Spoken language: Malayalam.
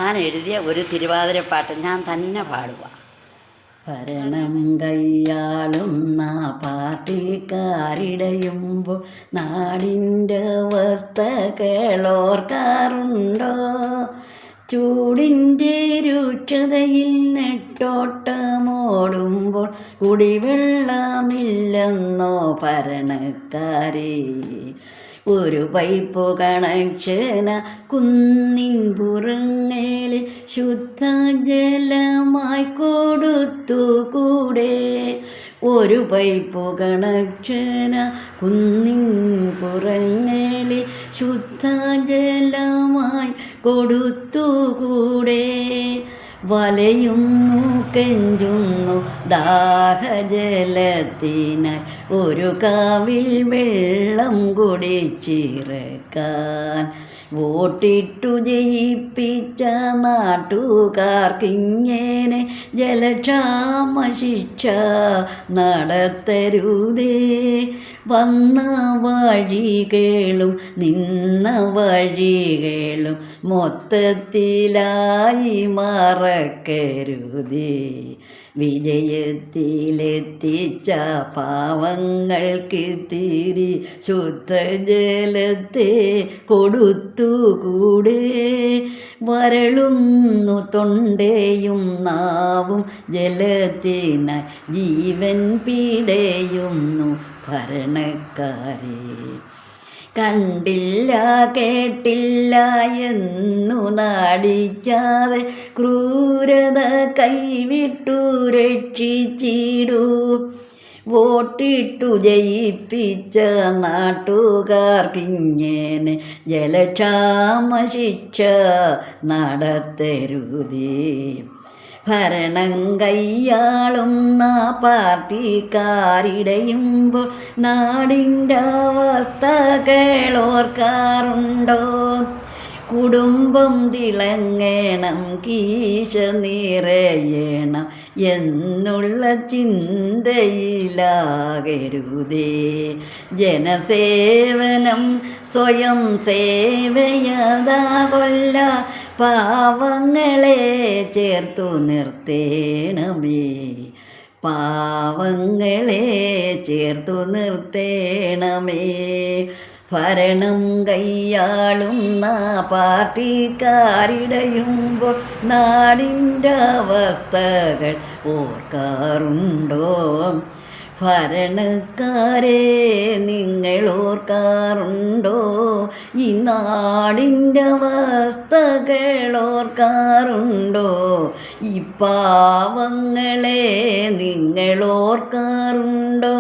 ഞാൻ എഴുതിയ ഒരു തിരുവാതിരപ്പാട്ട് ഞാൻ തന്നെ പാടുക. ഭരണം കൈയാളുന്ന പാർട്ടിക്കാരിടയുമ്പോൾ നാടിൻ്റെ അവസ്ഥ കേളോർക്കാറുണ്ടോ? ചൂടിൻ്റെ രൂക്ഷതയിൽ നെട്ടോട്ടമോടുമ്പോൾ കുടിവെള്ളമില്ലെന്നോ ഭരണക്കാരെ? ഒരു പൈപ്പ് കണക്ഷന കുന്നിൻ പുറങ്ങളിൽ ശുദ്ധജലമായി കൊടുത്തുകൂടെ? ഒരു പൈപ്പ് കണക്ഷന കുന്നിൻ പുറങ്ങളിൽ ശുദ്ധജലമായി കൊടുത്തുകൂടെ? വലയുന്നു കെഞ്ചുന്നു ദാഹജലത്തിനായി ഒരു കാവിൽ വെള്ളം കുടിച്ചിറക്കാൻ. വോട്ടിട്ടു ജയിപ്പിച്ച നാട്ടുകാർക്കിങ്ങനെ ജലക്ഷാമ ശിക്ഷ നടത്തരുതേ. വന്ന വഴികളും നിന്ന വഴികളും മൊത്തത്തിലായി മറക്കരുതേ. വിജയത്തിലെത്തിച്ച പാവങ്ങൾക്ക് തിരി ശുദ്ധജലത്തെ കൊടുത്തുകൂടെ? വരളുന്നു തൊണ്ടയും നാവും ജലത്തിനായി ജീവൻ പിടയുന്നു ഭരണക്കാരെ. കണ്ടില്ല കേട്ടില്ല എന്നു നാടിക്കാതെ ക്രൂരത കൈവിട്ടു രക്ഷിച്ചിടൂ. വോട്ടിട്ടു ജയിപ്പിച്ച നാട്ടുകാർക്കിങ്ങനെ ജലക്ഷാമ ശിക്ഷ നടത്തരുതേ. ഭരണം കൈയാളുന്ന പാർട്ടിക്കാരിടയുമ്പോൾ നാടിൻ്റെ അവസ്ഥ കേളോർക്കാറുണ്ടോ? കുടുംബം തിളങ്ങണം, കീശ നിറയണം എന്നുള്ള ചിന്തയിലാകരുതേ. ജനസേവനം സ്വയം സേവയതാ കൊല്ല പാവങ്ങളെ ചേർത്തു നിർത്തേണമേ. പാവങ്ങളെ ചേർത്തു നിർത്തേണമേ. ഭരണം കൈയാളുന്ന പാർട്ടിക്കാരിടയുമ്പോൾ നാടിൻ്റെ അവസ്ഥകൾ ഓർക്കാറുണ്ടോ? ഭരണക്കാരെ നിങ്ങൾ ഓർക്കാറുണ്ടോ? ഈ നാടിൻ്റെ അവസ്ഥകൾ ഓർക്കാറുണ്ടോ? ഈ പാവങ്ങളെ നിങ്ങൾ ഓർക്കാറുണ്ടോ?